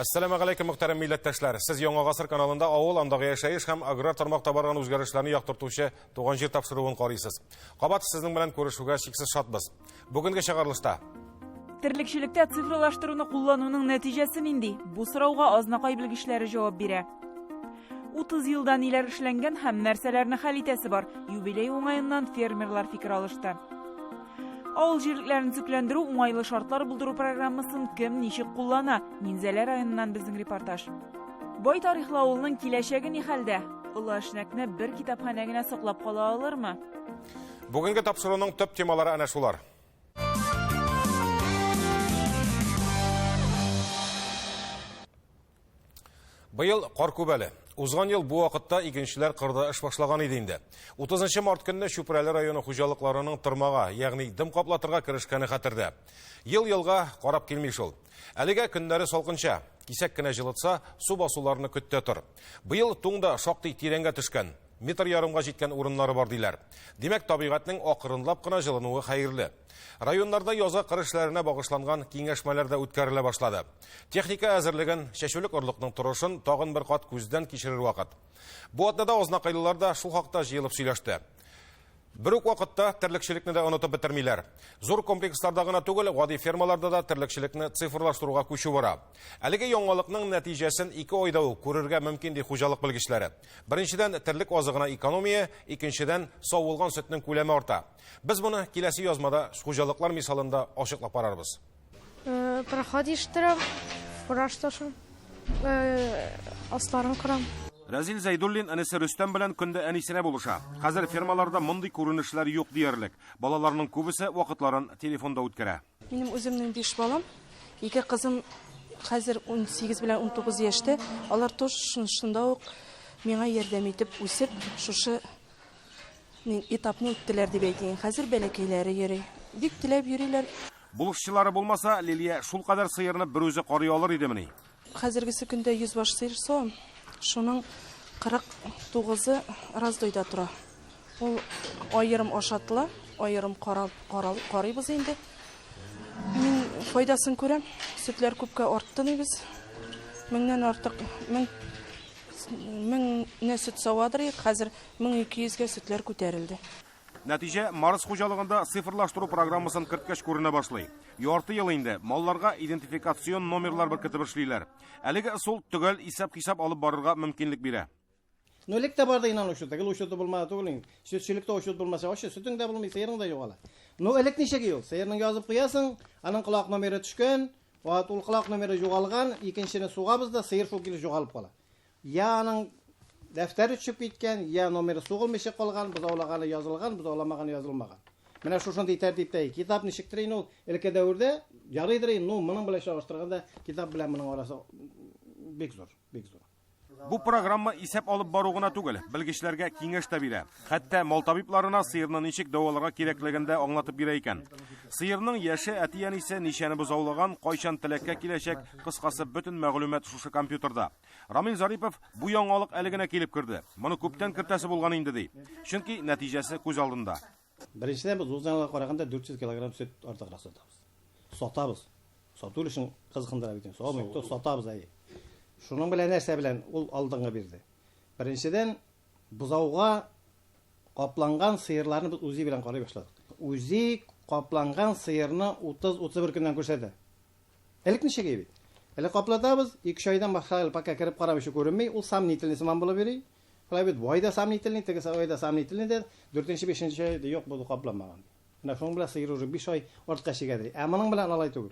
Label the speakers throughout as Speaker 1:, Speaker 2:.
Speaker 1: Assalamu alaykum muhtaram millatdoshlar. Siz Yangi Asr kanalында авыл андагы яшәеш һәм аграр тармакта барган үзгәрешләрне яктыртучы туган җир тапшыруын карыйсыз. Кабат сезнең белән күрешүгә шиксез шатбыз. Бүгенге чыгарылышта
Speaker 2: Терлекчелектә цифрлаштыруны куллануның нәтиҗәсе нинди? Бу сорауга азнакай белгечләре җавап бирә. 30 елдан ниләр эшләнгән һәм нәрсәләрне хәл итәсе бар? Юбилей уңаеннан фермерлар фикер алышты. Авыл җирлекләрен төзекләндерү уңайлы шартлар булдыру программасын кем ничек куллана? Минзәлә районыннан безнең репортаж. Бай тарихлы авылның киләчәге ни хәлдә? Олы эшнәкне бер китапханә генә саклап кала алырмы?
Speaker 1: Бүгенге тапшыруның төп темалары әнә шулар. Быел кар күбәле. Узган ел бу вакытта игенчеләр кырда эш башлаган иде инде. 30 март көнне Чүпрәле районы хуҗалыкларының тырмага, ягъни дым каплатырга керешкәне хәтердә. Ел-елга карап килми шул. Әлегә көннәре салкынча, кисәк кенә җылытса, су басуларны көттә тор. Быел туңда шактый тирәнгә төшкән, метр ярымга җиткән урыннары бар диләр. Димәк, табигатьнең акрынлап кына җылынуы хәерле. Районнарда яза кыр эшләренә багышланган киңәшмәләр дә үткәрелә башлады. Техника әзерлеген, шәчүлек орлыкның торышын тагын бер кат күздән кичерер вакыт. Бу атнада азнакайлылар да шул хакта җыелып сөйләште. Бер үк вакытта терлекчелекне дә онытып бетермиләр. Зур комплексларда гына түгел, гади фермаларда да терлекчелекне цифрлаштыруга күчү бара. Әлеге яңалыкның нәтиҗәсен 2 айда ук күрергә мөмкин ди хуҗалык белгечләре. Беренчедән, терлек азыгына экономия, икенчедән, савылган сөтнең күләме арта. Без моны киләсе язмада хуҗалыклар мисалында ачыклап барарбыз.
Speaker 3: Проходишь штраф, фурашташын, асларын кырам.
Speaker 1: Разил Зайдуллин әнисе Рөстәм белән көндә әнисенә булыша. Хәзер фермаларда мондый күренешләр юк диярлек. Балаларның күбесе вакытларын телефонда үткәрә.
Speaker 4: Минем үземнең 5 балам, 2 кызым хәзер 18 белән 19 яшьтә. Алар шунда ук миңа ярдәм итеп үсеп, шушы этапны үттеләр дип әйтәм. Хәзер бәләкәйләре йөри. Бик теләп йөриләр.
Speaker 1: Булышчылары булмаса, Лилия шул кадәр сыерны бер үзе карый алыр идемени.
Speaker 4: Хәзергесе көндә 100 баш сыер савам. Шуның 49-ы раздойда тора. Ул аерым ашатыла, аерым карыйбыз инде. Мин файдасын күрәм. Сөтләр күпкә артты без. 1000нән артык, 1000 сөт савадыр, хәзер 1200-гә сөтләр күтәрелде.
Speaker 1: Нәтиҗә Марс хуҗалыгында цифрлаштыру программасын керткәч күренә башлый. Ярты ел инде малларга идентификацион номерлар беркетеп эшлиләр. Әлеге сул төгәл исәп-хисап алып барырга мөмкинлек бирә.
Speaker 5: Нөлекте барда инан ошо, тагыл ошо булмады түгел. Сөтчелектә ошо булмаса, ошо сөтеңдә булмый, сыерың да югала. Ну элек ничәгә юк? Сыерның язып куясың, аның кылак номеры төшкән, ват ул кылак номеры югалган, икенчене сугабыз да сыер шул килеш югалып кала. Я аның дәфтәре төшеп киткән, я номеры сугылмыйча калган, бузаулаганы язылган, бузауламаганы язылмаган. Менә шушындый тәртиптә китап ничектер инде ул элекке дәврдә ярыйдыр инде, моның белән чагыштырганда китап белән моның арасы бик зур, бик зур.
Speaker 1: Бу программа исәп алып бару гына түгел, белгечләргә киңәш тә бирә. Хәтта мал табибларына сыерны ничек дәваларга кирәклеген дә аңлатып бирә икән. Сыерның яше, әти-әнисе ничәне бузаулаган, кайчан теләккә киләчәк, кыскасы бөтен мәгълүмат шушы компьютерда. Рамил Зарипов бу яңалык әле генә килеп керде. Моны күптән кертәсе булган инде ди. Чөнки нәтиҗәсе күз алдында.
Speaker 5: Беренчедән без узганга караганда 400 кг сөт артыграк сатабыз. Сатабыз. Сату өчен кызыкындыра бит. Сатабыз, сатабыз әйе. Шуның белән нәрсә белән ул алдыңга бирде. Беренчедән бузауга капланган сыерларны без үзи белән карый башладык. Үзи капланган сыерны 30-31 көннән күрсәтә. Элек ничәгә бит? Әле каплатабыз, 2 айдан башка пакка кереп карамыйча күренмәй, ул сомнительный сыман булып йөри. Шулай бит байда сомнительный, теге айда сомнительный дә 4-5 айда юк бу капламаган. Менә шуның белән сыер уже 5 ай артка чигәдер. Ә моның белән алай түгел.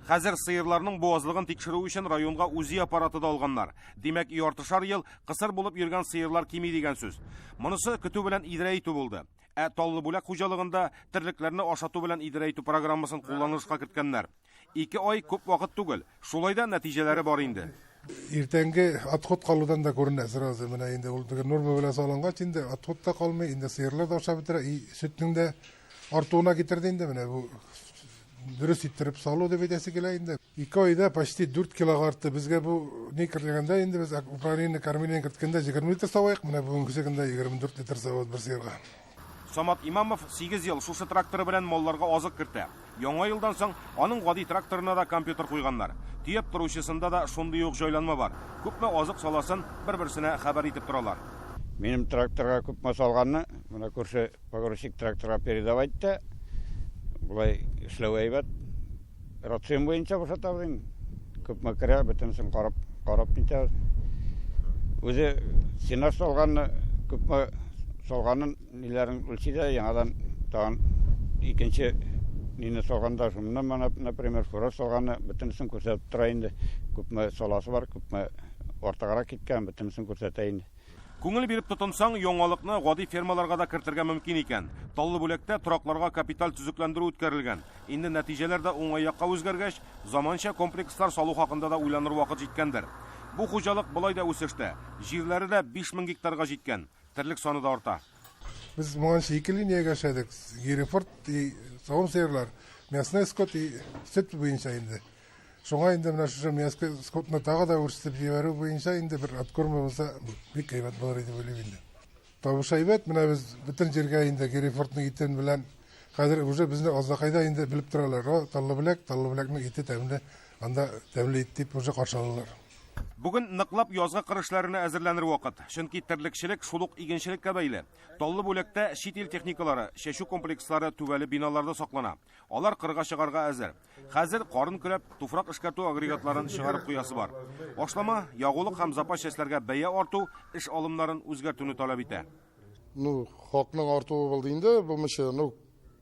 Speaker 1: Хәзер сыерларның буазлыгын тикшерү өчен районга УЗИ аппараты да алганнар. Димәк, яртышар ел кысыр булып йөргән сыерлар кими дигән сүз. Монысы көтү белән идарә итү булды. Ә таллы бүләк хуҗалыгында терлекләрне ашату белән идарә итү программасын кулланышка керткәннәр. 2 ай күп вакыт түгел. Шулай да нәтиҗәләре бар инде.
Speaker 6: Иртәнге отход калудан да күренә сразу. Менә инде ул норма белән салынгач инде отходта калмый, инде сыерлар да ашап бетерә, сөтнең дә артуына китерде инде менә бу. Дөрес иттереп салу дип әйтәсе килә инде. 2 айда почти 4 килога артты. Безгә бу ни кергәндә инде без управление кормление керткәндә 20 литр савайык, менә бүгенге көндә 24 литр сават бер сыерга.
Speaker 1: Самат Имамов 8 ел шушы тракторы белән малларга азык кертә. Яңа елдан соң аның гади тракторына да компьютер куйганнар. Тиеп торучысында да шундый ук җайланма бар. Күпме азык саласын бер-берсенә хәбәр итеп торалар.
Speaker 7: Минем тракторга күпме салганны, моны күрше погрузчик тракторга передавать та, булай эшләү әйбәт. Рацион буенча башатабыз инде. Күпме керә, бөтенсен карап китәбез. Үзе синаш салганны, күпме салганын ниләрен үлчидә, яңадан тагын икенче нине салганда, шуннан мана, например, фураж салганны бөтенсен күрсәтеп тора инде. Күпме саласы бар, күпме артыграк киткән, бөтенсен күрсәтә инде.
Speaker 1: Күңел биреп тотынсаң, яңалыкны гади фермаларга да кертергә мөмкин икән. Таллы бүләктә торакларга капиталь төзекләндерү үткәрелгән. Инде нәтиҗәләр дә уңай якка үзгәргәч, заманча комплекслар салу хакында да уйланыр вакыт җиткәндер. Бу хуҗалык былай да үсештә. Җирләре дә 5000 гектарга җиткән. Терлек саны да арта.
Speaker 6: Biz маңанчы 2 линияга эшләдек. Герефорд и савым сыерлар, мясной скот и сөт буенча инде. Шуңа инде менә шушы мясной скотны тагы да үрсетеп җибәрү буенча инде бер откорма булса бик әйбәт булыр иде дип уйлыйм инде. Табыш әйбәт, менә без бөтен җиргә инде Герефордның итен белән хәзер уже безне Азнакайда инде белеп торалар. Таллы бүләкнең ите тәмле, анда тәмле ит дип уже каршы алалар.
Speaker 1: Бүген ныклап язгы кырышларына әзерләнер вакыт. Чөнки терлекчелек шул ук игенчелеккә бәйле. Таллы бүләктә чит ил техникалары, чәчү комплекслары түбәле биналарда саклана. Алар кырга чыгарга әзер. Хәзер карын көрәп, туфрак эшкәртү агрегатларын чыгарып куясы бар. Башлама, ягулык һәм запас чәчләргә бәя арту эш алымнарын үзгәртүне таләп итә.
Speaker 8: Халыкның артуы булды инде, бу меше,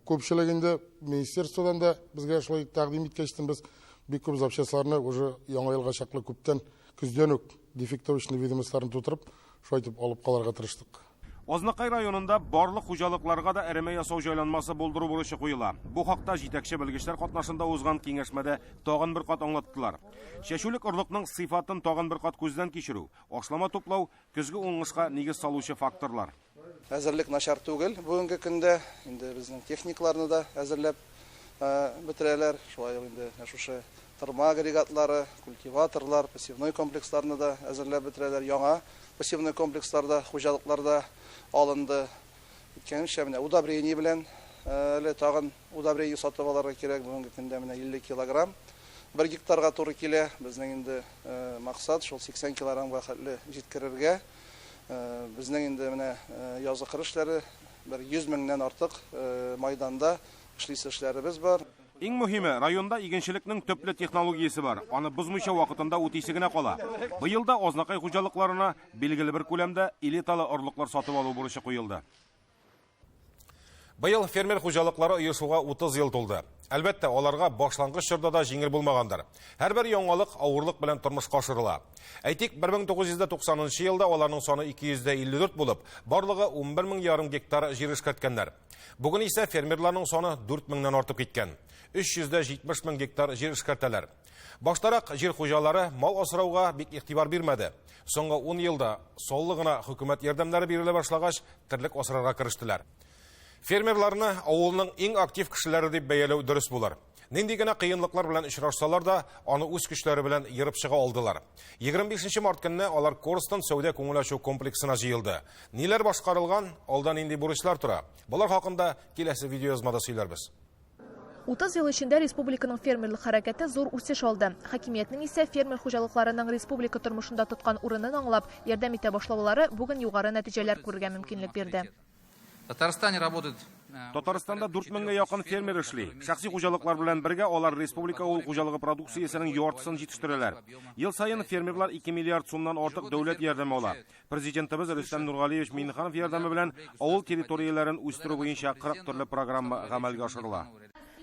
Speaker 8: күпчелегендә министерстводан да безгә шулай тәкъдим иткәчтен без бик күп запчастларны уже яңа елга чаклы күптән көздән үк дефектовочный ведомосларын тутырып, шулай итеп алып калырга тырыштык.
Speaker 1: Азнакай районында барлык хуҗалыкларга да эреме ясау җайланмасы булдыру бурычы куела. Бу хакта җитәкче белгечләр катнашында узган киңәшмәдә тагын бер кат аңлаттылар. Чәчүлек орлыкның сыйфатын тагын бер кат күздән кичерү, ашлама туплау көзге уңышка нигез салучы факторлар.
Speaker 9: Әзерлек начар түгел. Бүгенге көндә инде безнең техникларны да әзерләп бетерәләр. Шулай инде шушы тырма агрегатлары, культиваторлар, пассивной комплексларны да әзерләп бетерәләр. Яңа пассивный комплексларда, хуҗалыкларда алынды. Иткәнчә менә удобрение белән әле тагын удобрение сатып алырга кирәк. Бүгенге көндә менә 50 килограмм 1 гектарга туры килә. Безнең инде максат шул 80 килограммга хәтле җиткерергә. Безнең инде менә язгы кырышлары 100 меңнән артык майданда эшләребез бар.
Speaker 1: Иң мөһиме, районда игенчелекнең төпле технологиясе бар. Аны бозмыйча вакытында үтисе генә кала. Быел да Азнакай хуҗалыкларына билгеле бер күләмдә элиталы орлыклар сатып алу бурычы куелды. Быел фермер хуҗалыклары оешуга 30 ел тулды. Әлбәттә, аларга башлангыч чорда да җиңел булмагандыр. Һәрбер яңалык авырлык белән тормышка ашырыла. Әйтик, 1990 елда аларның саны 254 булып, барлыгы 11,5 гектар җир эшкәрткәннәр. Бүген исә фермерларның саны 4000ннан артып киткән. 370 мең гектар җир эшкәртәләр. Баштарак җир хуҗалары мал асрауга бик игътибар бирмәде. Соңгы 10 елда саллы гына хөкүмәт ярдәмнәре бирелә башлагач, терлек асрарга керештеләр. Фермерларны авылның иң актив кешеләре дип бәяләү дөрес булыр. Нинди генә кыенлыклар белән очрашсалар да, аны үз көчләре белән йырып чыга алдылар. 25 март көнне алар Корстон сәүдә күңелачу комплексына җыелды. Ниләр башкарылган, алда нинди бурычлар тора? Булар хакында киләсе видеоязмада сөйләрбез.
Speaker 10: 30 ел içinde республиканың фермерлык хәрәкәте зур үсеш алды. Хакимиятның исә фермер хуҗалыкларының республика тормышында тоткан урынын аңлап, ярдәм итә башлаулары бүген югары нәтиҗәләр күрергә мөмкинлек бирде.
Speaker 1: Татарстанда 4000гә якын фермер эшли. Шәхси хуҗалыклар белән бергә алар республика авыл хуҗалыгы продукциясенең яртысын җитештерәләр. Ел саен фермерлар 2 миллиард сумнан артык дәүләт ярдәме ала. Президентыбыз Рөстәм Нургалиевич Миннеханов ярдәме белән авыл территорияләрен үстерү буенча 40 төрле программа гамәлгә ашырыла.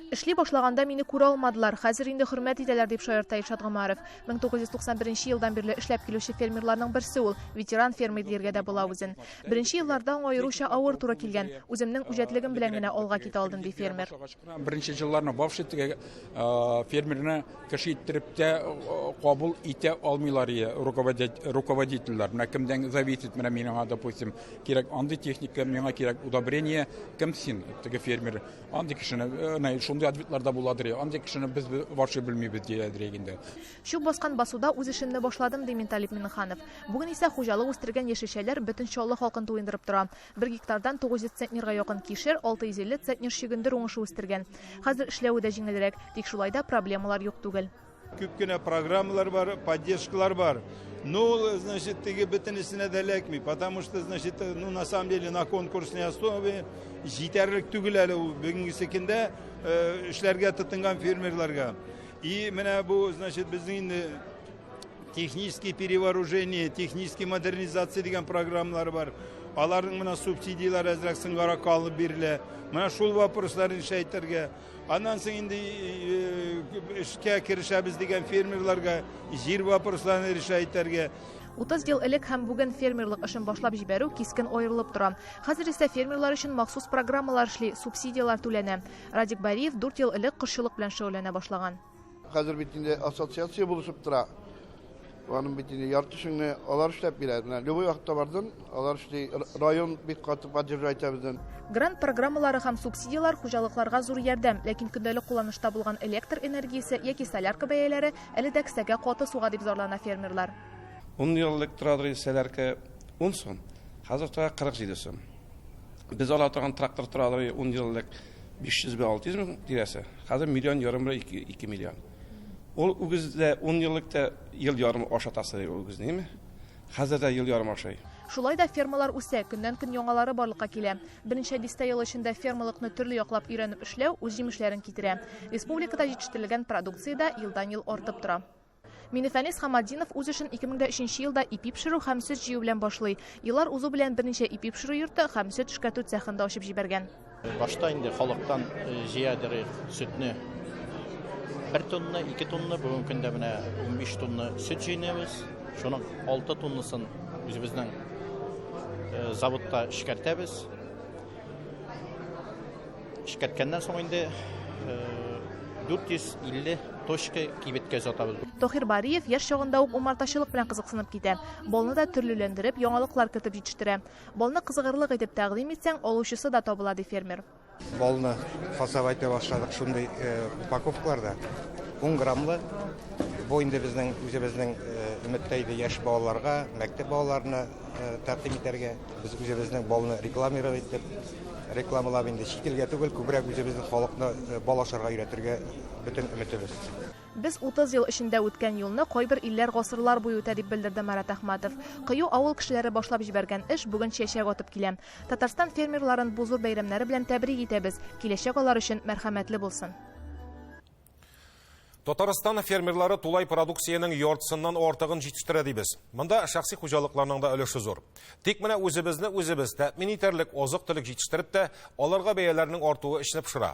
Speaker 10: Эшли башлаганда мине күрә алмадылар. Хәзер инде хөрмәт итәләр дип шаярта Илшат Гомаров. 1991 елдан бирле эшләп килүче фермерларның берсе ул. Ветеран фермер дияргә дә була үзен. Беренче елларда аеруча авыр туры килгән. Үземнең үҗәтлегем белән генә алга китә алдым ди фермер.
Speaker 11: Беренче елларны бавшитгә фермерны кеше иттереп тә кабул итә алмыйлар руководительләр. Менә кемдән зависит, менә миңа допустим, кирәк андый техника, миңа кирәк удобрение, кем син теге фермер. Андый кешене ондай ответларда буладыр. Андый кешене без вообще белмибез диядер инде.
Speaker 10: Шук баскан басуда үз эшемне башладым, ди Менталип Миннеханов. Бүген исә хуҗалык үстергән яшелчәләр бөтен Чаллы халкын туендырып тора. 1 гектардан 900 центнерга якын кишер, 650 центнер шигендер уңышы үстергән. Хәзер эшләүе дә җиңелрәк, тик шулайда проблемалар юк түгел.
Speaker 12: Күп кенә программалар бар, поддержкалар бар. Ну, значит, теге бөтенесенә дә эләкми, потому что, значит, ну, на самом деле, на конкурсной основе җитәрлек түгел әле ул бүгенге көндә эшләргә тотынган фермерларга. И менә бу, значит, безнең инде техническое перевооружение, техническая модернизация дигән программалар бар. Аларның менә субсидиялар әзрәк сыңгара калып бирелә. Менә шул вопросларны эшләйтергә. Аннан соң инде эшкә керешәбез дигән фермерларга җир вопросларын эшләйтергә.
Speaker 10: 30 ел элек һәм бүген фермерлык эшен башлап җибәрү кискен аерылып тора. Хәзер исә фермерлар өчен махсус программалар эшли, субсидиялар түләнә. Радик Бариев 4 ел элек кошчылык белән шөгыльләнә башлаган.
Speaker 13: Хәзер бит инде ассоциация булышып тора. Аның бит инде яртышыңны алар эшләп бирә. Любой вакытта бардым, алар эшли, район бик каты поддержать итәбез.
Speaker 10: Грант программалары һәм субсидиялар хуҗалыкларга зур ярдәм, ләкин көндәлек кулланышта булган электр энергиясе яки солярка бәяләре әле дә кесәгә каты суга дип зарлана фермерлар.
Speaker 14: 10 еллык торады солярка 10 сум, хәзер тора 47 сум. Без ала торган трактор торады 10 еллык 500-600 мең тирәсе. Хәзер 1,5 миллион 2 миллион. Ул үгездә 10 еллыкта ел ярым ашатасы үгез, неме? Хәзер дә ел ярым ашай.
Speaker 10: Шулай да фермалар үсә, көннән-көн яңалары барлыкка килә. Берничә дистә ел эчендә фермалыкны төрле яклап өйрәнеп эшләү үз җимешләрен китерә. Республикада җитештерелгән продукция да елдан-ел артып тора. Минефәнис Хамадинов үз эшен 2003 елда ипи пешерү һәм сөт җыю белән башлый. Еллар узу белән берничә ипи пешерү йорты һәм сөт эшкәртү цехында ачып җибәргән.
Speaker 15: Башта инде халыктан җыядыр сөтне 1 тонна, 2 тонна, бүген көндә менә 15 тонна сөт җыйнабыз. Шуның 6 тоннасын үзебезнең заводта эшкәртәбез. Эшкәрткәннән соң инде 450 точка кибеткә сатабыз.
Speaker 10: Тохир Бариев яшь чагында ук умартачылык белән кызыксынып китә. Балны да төрлеләндереп, яңалыклар кертеп җитештерә. Балны кызыгырлык итеп тәкъдим итсәң, алучысы да табыла ди фермер.
Speaker 16: Балны фасовать итә башладык шундый упаковкаларда. 10 граммлы. Бу инде безнең үзебезнең өметтәйде яшь балаларга, мәктәп балаларына тәкъдим итәргә, без үзебезнең балны рекламировать итеп, рекламалап инде шикелгә түгел, күбрәк үзебезнең халыкны бал ашарга өйрәтергә бөтен өметебез.
Speaker 10: Без 30 ел эчендә үткән юлны кайбер илләр гасырлар буе үтә дип белдерде Марат Әхмәтов. Кыю авыл кешеләре башлап җибәргән эш бүген чәчәк атып килә. Татарстан фермерларын бу зур бәйрәмнәре белән тәбрик итәбез. Киләчәк алар өчен мәрхәмәтле булсын.
Speaker 1: Татарстан фермерлары тулай продукцияның яртысыннан артыгын җитештерә дибез. Монда шәхси хуҗалыкларның да өлеше зур. Тик менә үзебезне үзебез тәэмин итәрлек азык-төлек җитештереп тә аларга бәяләрнең артуы эшне пешерә.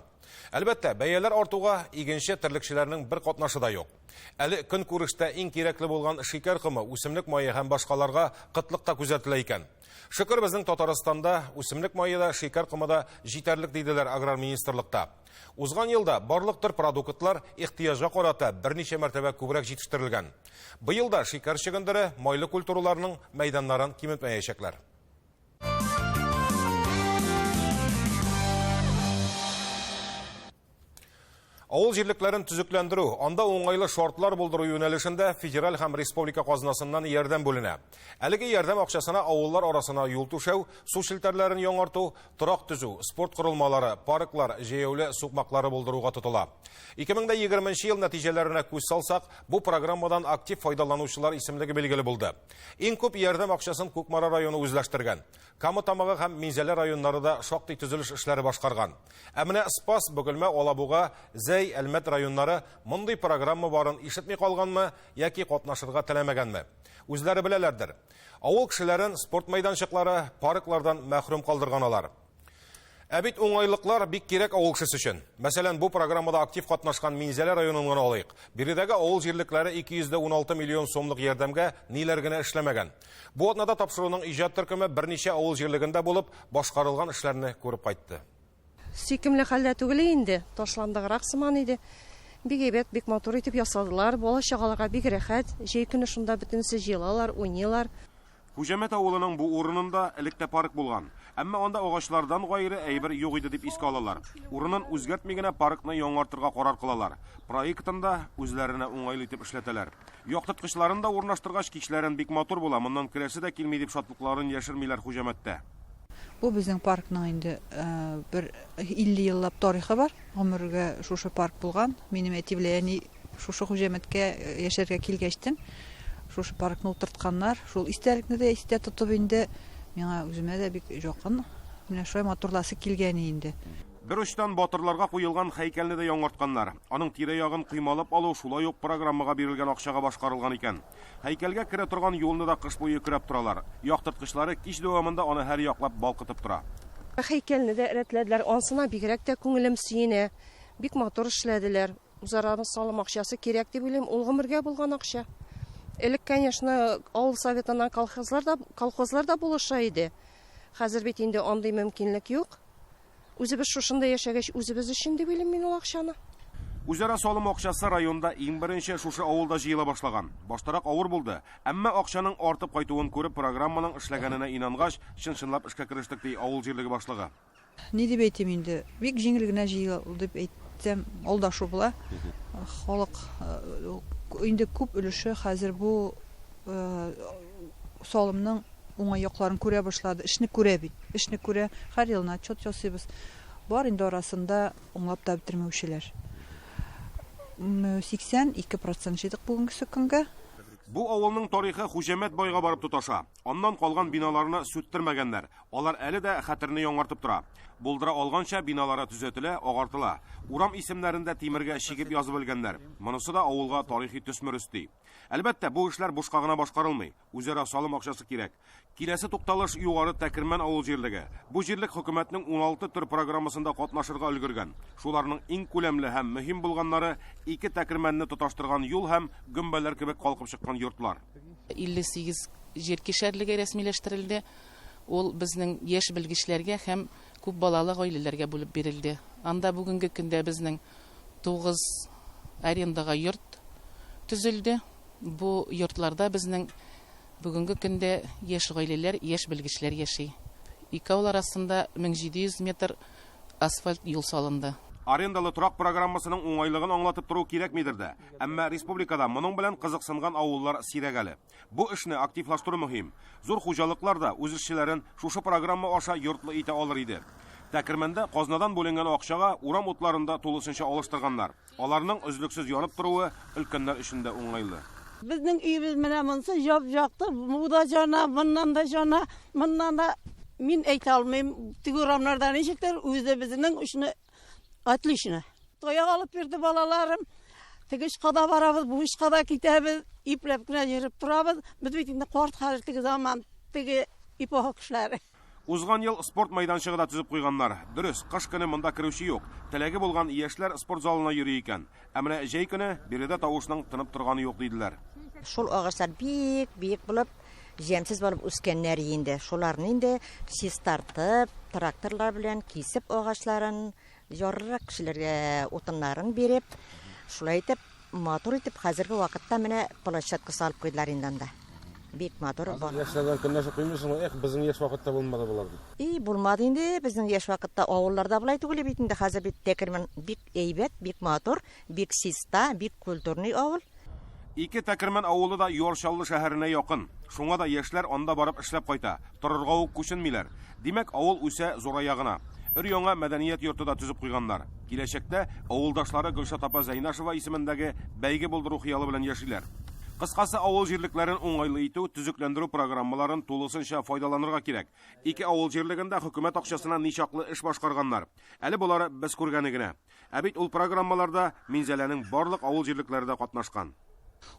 Speaker 1: Әлбәттә, бәяләр артуга игенче терлекчеләрнең бер катнашы да юк. Әле көн күрештә иң кирәкле булган шикәр кымы, үсемлек мае һәм башкаларга кытлыкта күзәтелә икән. Шөкер, безнең Татарстанда үсемлек мае да, шикәр кымы да җитәрлек диделәр аграр министрлыкта. Узган елда барлык төр продуктлар ихтыяҗга карата берничә мәртәбә күбрәк җитештерелгән. Быел да шикәр чыгындыры майлы культураларның мәйданнарын киметмәячәкләр. Авыл җирлекләрен төзекләндерү, анда уңайлы шартлар булдыру юнәлешендә федераль һәм республика казнасыннан ярдәм бүленә. Әлеге ярдәм акчасына авыллар арасына юл түшәү, су челтәрләрен яңарту, торак төзү, спорт корылмалары, парклар, җәяүле сукмаклары булдыруга тотыла. 2020 ел нәтиҗәләренә күз салсак, бу программадан актив файдаланучылар исемлеге билгеле булды. Иң күп ярдәм акчасын Күкмара районы үзләштергән. Кама Тамагы һәм Минзәлә районнарында шактый төзелеш эшләре башкарган. Ә менә Спас, Бөгелмә, Алабуга, Зәй, Әлмәт районнары мондый программа барын ишетми калганмы яки катнашырга теләмәгәнме? Үзләре беләләрдер. Авыл кешеләрен спорт мәйданчыклары, парклардан мәхрүм калдырганалар. Ә бит уңайлыклар бик кирәк авыл кешесе өчен. Мәсәлән, бу программада актив катнашкан Минзәлә районын алыйк. Биредәге авыл җирлекләре 216 миллион сумлык ярдәмгә ниләр генә эшләмәгән. Бу атнада тапшыруның иҗат төркеме берничә авыл җирлегендә булып, башкарылган эшләрне күреп кайтты.
Speaker 17: Сөйкемле хәлдә түгел инде, ташландыграк сыман иде. Бик әйбәт, бик матур итеп ясадылар, бала чагаларга бик рәхәт. Җәй көне шунда бөтенсе җыелалар, уйныйлар.
Speaker 1: Хужамет авылының бу урынында электе парк булган. Әмма анда агачлардан гайры әйбер юк иде дип искә алалар. Урынын үзгәртми генә паркны яңартырга карар кылалар. Проектында үзләренә уңайлы итеп эшләтәләр. Яктырткычларын да урнаштыргач кичләрен бик матур була. Моннан керәсе дә килми дип шатлыкларын яшермиләр Хужамәттә.
Speaker 18: Бу безнең паркның инде бер 50 еллап тарихы бар. Гомергә шушы парк булган. Минем әтивләни шушы Хужамәткә яшәргә килгәчтен шушы паркны утыртканнар. Шул истәлекне дә истә тотып инде миңа үземә дә бик якын. Менә шулай матурласы килгән инде.
Speaker 1: Бер очтан батырларга куелган һәйкәлне дә яңартканнар. Аның тирә-ягын кыймалап алу шулай ук программага бирелгән акчага башкарылган икән. Һәйкәлгә керә торган юлны да кыш буе көрәп торалар. Яктырткычлары кич дәвамында аны һәр яклап балкытып тора.
Speaker 17: Һәйкәлне дә рәтләделәр, ансына бигрәк тә күңелем сөенә. Бик матур эшләделәр. Үзара салым акчасы кирәк дип уйлыйм, ул гомергә булган акча. Элек, конечно, авыл советыннан колхозлар да булыша иде. Хәзер бит инде андый мөмкинлек юк. Үзебез шушында яшәгәч, үзебез өчен дип уйлыйм мин ул акчаны.
Speaker 1: Үзара салым акчасы районда иң беренче шушы авылда җыела башлаган. Баштарак авыр булды, әмма акчаның артып кайтуын күреп программаның эшләгәненә инангач, чын-чынлап эшкә керештек ди авыл җирлеге башлыгы.
Speaker 18: Ни дип әйтим инде? Бик җиңел генә җыелды дип әйтсәм, алдашу була. Халык инде күп өлеше хәзер бу салымның уңай якларын күрә башлады. Эшне күрә бит. Эшне күрә, һәр елны отчет ясыйбыз. Бар инде арасында уңлап та бетермәүчеләр. 82% җитек бүгенге көнгә.
Speaker 1: Бу авылның тарихы Хужамәт байга барып тоташа. Аннан калган биналарны сүттермәгәннәр. Алар әле дә хәтерне яңартып тора. Булдыра алганча биналары төзәтелә, агартыла. Урам исемнәрендә тимергә чигеп язып белгәннәр. Монысы да авылга тарихи төсмер өсти. Әлбәттә, бу эшләр бушка гына башкарылмый. Үзара салым акчасы кирәк. Киләсе тукталыш югары Тәкермән авыл җирлеге. Бу җирлек хөкүмәтнең 16 төр программасында катнашырга өлгергән. Шуларның иң күләмле һәм мөһим булганнары 2 Тәкермәнне тоташтырган юл һәм гөмбәләр кебек калкып чыккан йортлар.
Speaker 19: 58 җир кишәрлеге рәсмиләштерелде. Ул безнең яшь белгечләргә һәм күп балалы гаиләләргә бүлеп бирелде. Анда бүгенге көндә безнең 9 арендага йорт төзелде. Бу йортларда безнең бүгенге көндә яшь гаиләләр, яшь белгечләр яши. Икәү арасында 1700 метр асфальт юл салынды.
Speaker 1: Арендалы торак программасының уңайлыгын аңлатып тору кирәкмидер дә. Әмма республикада моның белән кызыксынган авыллар сирәк әле. Бу эшне активлаштыру мөһим. Зур хуҗалыклар да үз эшчеләрен шушы программа аша йортлы итә алыр иде. Тәкермәндә казнадан бүленгән акчага урам утларында тулысынча алыштырганнар. Аларның өзлексез янып торуы өлкәннәр өчен дә уңайлы.
Speaker 20: Безнең өебез менә монсы жап-жақты, буда жана, моннан да жана, моннан да мин әйтә алмыйм. Теге урамнарда ничектер үзе безнең эшне отлично. Тояк алып бирде балаларым. Теге эшкә барабыз, бу эшкә дә китәбез, ипләп кенә йөреп торабыз. Без бит инде карт хәзер теге заман, теге эпоха кешеләре.
Speaker 1: Узган ел спорт мәйданчыгы да төзеп куйганнар. Дөрес, кыш көне монда керүче юк. Теләге булган яшьләр спорт залына йөри икән. Ә менә җәй көне биредә тавышның тынып торганы юк диделәр.
Speaker 21: Шул агачлар бик булып, җәмсез булып үскәннәр инде. Шуларны инде сис тартып, тракторлар белән кисеп агачларын, яррак кешеләргә утыннарын биреп, шулай итеп, матур итеп хәзерге вакытта менә площадка салып куйдылар инде анда. Бик матур бар.
Speaker 22: Яшьләрдән көнләшә куймыйсың, безнең яшь вакытта булмады булар.
Speaker 21: Булмады инде, безнең яшь вакытта авылларда булай түгел бит инде. Хәзер бит Тәкермән бик әйбәт, бик матур, бик систа, бик культурный авыл.
Speaker 1: 2 Тәкермән авылы да Юарчаллы шәһәренә якын. Шуңа да яшьләр анда барып эшләп кайта. Торырга ук күченмиләр. Димәк, авыл үсә зурая гына. Өр-яңа мәдәният йорты да төзеп куйганнар. Киләчәктә авылдашлары Гөлшат апа Зәйнашева исемендәге бәйге булдыру хыялы белән яшиләр. Кыскасы, авыл җирлекләрен уңайлы итү, төзекләндерү программаларын тулысынча файдаланырга кирәк. 2 авыл җирлегендә хөкүмәт акчасына ничаклы эш башкарганнар. Әле булары без күргәне генә. Ә бит ул программаларда Минзәләнең барлык авыл җирлекләрендә катнашкан.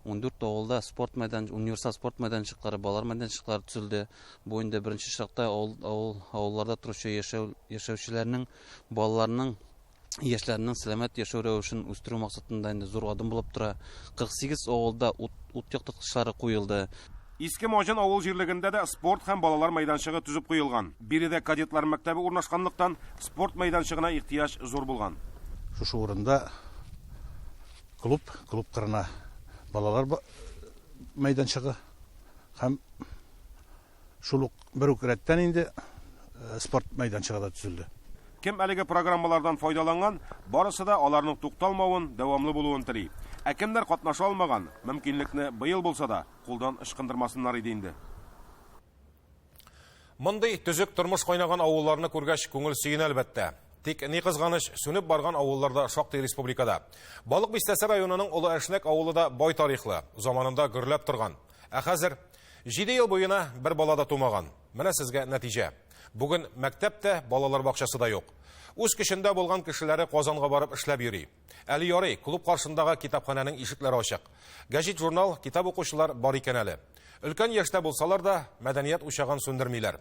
Speaker 23: 14 авылда спорт мәйданчыклары, универсаль спорт мәйданчыклары, балалар мәйданчыклары төзелде. Бу инде беренче чакта авылларда торучы яшәүчеләрнең, балаларның, яшьләрнең сәламәт яшәү рәвешен үстерү максатында инде зур адым булып тора. 48 авылда ут яктырткычлары куелды.
Speaker 1: Иске Мажан авыл җирлегендә дә спорт һәм балалар мәйданчыгы төзеп куелган. Биредә кадетлар мәктәбе урнашканлыктан спорт мәйданчыгына ихтыяҗ зур булган.
Speaker 24: Шушы урында клуб кырына балалар мәйданчыгы һәм Шул бер үк рәттән инде спорт мәйданчыгы да төзелде.
Speaker 1: Кем әлеге программалардан файдаланган, барысы да аларның тукталмавын, дәвамлы булуын тели. Ә кемнәр катнаша алмаган, мөмкинлекне быел булса да кулдан ышкындырмасыннар иде инде. Мондый төзек тормыш кайнаган авылларны күргәч күңел сөен әлбәттә. Тик ни кызганыч, сүнеп барган авылларда шактый республикада. Балык Бистәсе районының Улы Әшнәк авылы да бай тарихлы, заманында гөрләп торган. Ә хәзер 7 ел буена бер бала да тумаган. Менә сезгә нәтиҗә. Бүген мәктәптә балалар бакчасы да юк. Үз көчендә булган кешеләре Казанга барып эшләп йөри. Әле ярый, клуб каршындагы китапханәнең ишекләре ачык. Гәҗит, журнал, китап укучылар бар икән әле. Өлкән яшьтә булсалар да, мәдәният учагын сүндермиләр.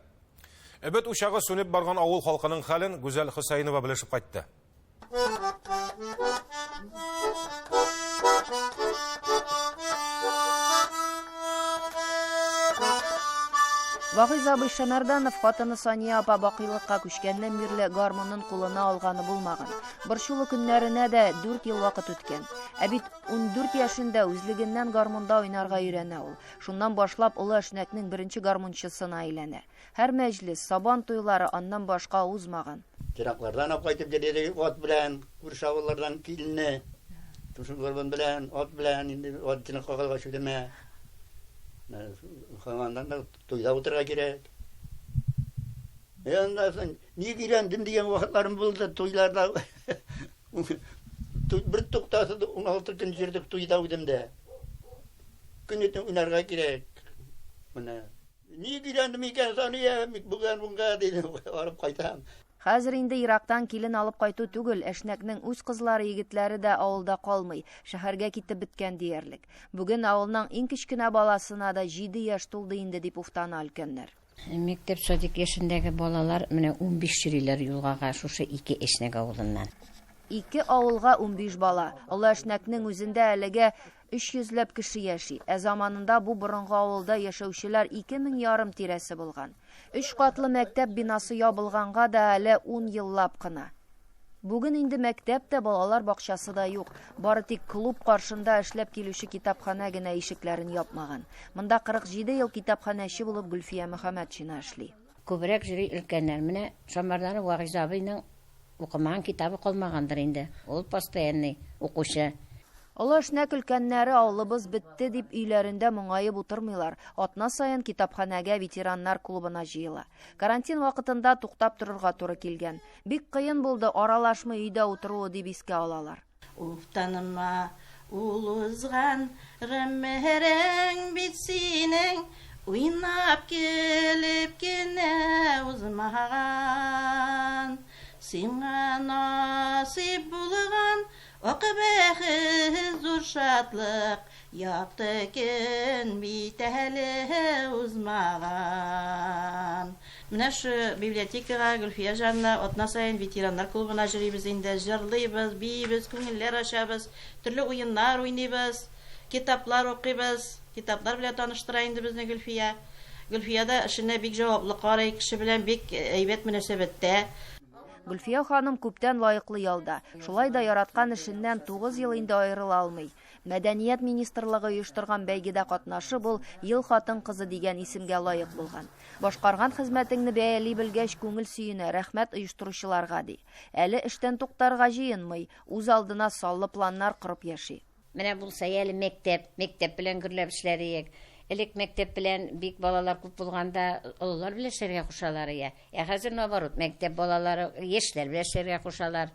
Speaker 1: Эбет учагы сүнеп барган авыл халкының хәлен Гүзәл Хөсәйнова белешеп кайтты.
Speaker 2: Вагыйз абый Шәмәрданов хатыны Сания апа бакыйлыкка күчкәннән бирле гармунын кулына алганы булмаган. Борчулы көннәренә дә 4 ел вакыт үткән. Ә бит 14 яшендә үзлегеннән гармунда уйнарга өйрәнә ул. Шуннан башлап Улы Әшнәкнең беренче гармунчысына әйләнә. Һәр мәҗлес, сабан туйлары аннан башка узмаган.
Speaker 3: Тираклардан кайтып килде, ат белән, күрше авыллардан килне. Тушын гармун белән, ат белән инде атны кагалга шүдемә. Хангандан да туйда утырга кирәк. Яндан ни гирәндем дигән вакытларым булды туйларда. Бер туктасы 16 көн җирдә туйда үдем дә. Көнне уйнарга кирәк. Менә ни гирәндем икән Сания, бүген буңга диде, арып кайтам.
Speaker 2: Хәзер инде Ирактан килен алып кайту түгел, Әшнәкнең үз кызлары, егетләре дә авылда калмый, шәһәргә китеп беткән диярлек. Бүген авылның иң кечкенә баласына да 7 яшь тулды инде дип уфтана өлкәннәр.
Speaker 4: Мектеп садик яшендәге балалар менә 15 йөриләр юлгага шушы 2 Әшнәк авылыннан.
Speaker 2: 2 авылга 15 бала. Улы Әшнәкнең үзендә әлегә 300 кеше яши. Ә заманында бу борынгы авылда яшәүчеләр 2500 тирәсе булган. 3 катлы мәктәп бинасы ябылганга да әле 10 еллап кына. Бүген инде мәктәптә балалар бакчасы да юк. Бары тик клуб каршында эшләп килүче китапханә генә ишекләрен япмаган. Монда 47 ел китапханәче булып Гөлфия Мөхәммәтшина эшли.
Speaker 4: Күбрәк җыри өлкәннәр менә Шәмәрдан Вагыйз абыйның укымаган китабы калмагандыр инде. Ул постоянный укучы.
Speaker 2: Улы Әшнәк өлкәннәре авылыбыз бетте дип өйләрендә моңаеп утырмыйлар. Атна саен китапханәгә ветераннар клубына җыела. Карантин вакытында туктап торырга туры килгән. Бик кыен булды аралашмый өйдә утыруы дип искә алалар.
Speaker 5: Уфтаныма улузган рәммәрең бит синең, уйнап килеп кенә узмаган. Сиңа насип булган Акыбәхи зур шатлык, якты көн бит әле узмаган. Менә шу библиотекага Гөлфия жанна атна саен ветераннар клубына җырыйбыз инде, җырлыйбыз, бийбез, күңелләр ачабыз, төрле уеннар уйныйбыз, китаплар укыйбыз, китаплар белән таныштыра инде безне Гөлфия. Гөлфия да эшенә бик җаваплы карый, кеше белән бик әйбәт мөнәсәбәттә.
Speaker 2: Гөлфия ханым күптән лайыклы ялда. Шулай да яраткан эшеннән 9 ел инде аерыла алмый. Мәдәният министрлыгы оештырган бәйгедә катнашы бул ел хатын кызы дигән исемгә лаек булган. Башкарган хезмәтеңне бәяли белгәч күңел сөенә, рәхмәт оештыручыларга ди. Әле эштән туктарга җыенмый, үз алдына саллы планнар корып яши.
Speaker 4: Менә булса әле мәктәп белән гөрләп эшләриек. Элек мәктәп белән бик балалар күп булганда олылар белән эшләргә кушалар я. Хәзер наоборот, мәктәп балалары яшьләр белән эшләргә кушалар.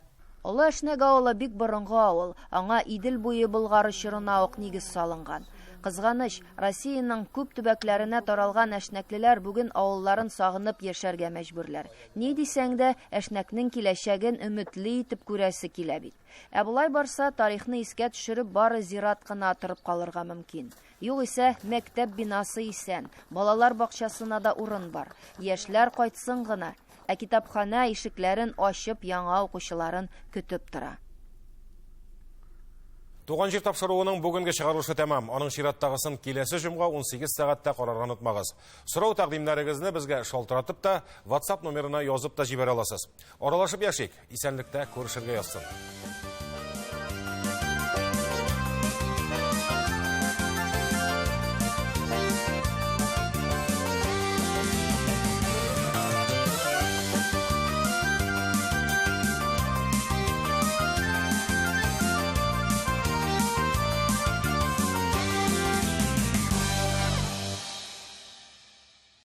Speaker 2: Улы Әшнәк авылы бик борынгы авыл. Аңа Идел буе Болгары чорына ук нигез салынган. Кызганыч, Россиянең күп төбәкләренә таралган әшнәклеләр бүген авылларын сагынып яшәргә мәҗбүрләр. Ни дисәң дә, Әшнәкнең киләчәген өметле итеп күрәсе килә бит. Ә булай барса, тарихны искә төшереп бары зират кына торып калырга мөмкин. Югыйсә, мәктәп бинасы исән, балалар бакчасына да урын бар. Яшьләр кайтсын гына, ә китапханә ишекләрен ачып яңа укучыларын көтеп тора.
Speaker 1: Туган җир тапшыруының бүгенге чыгарылышы тәмам. Аның чираттагысын киләсе җомга 18 сәгатьтә карарга онытмагыз. Сорау тәкъдимнәрегезне безгә шалтыратып та, WhatsApp номерына язып та җибәрә аласыз. Аралашып яшик, исәнлектә күрешергә язсын.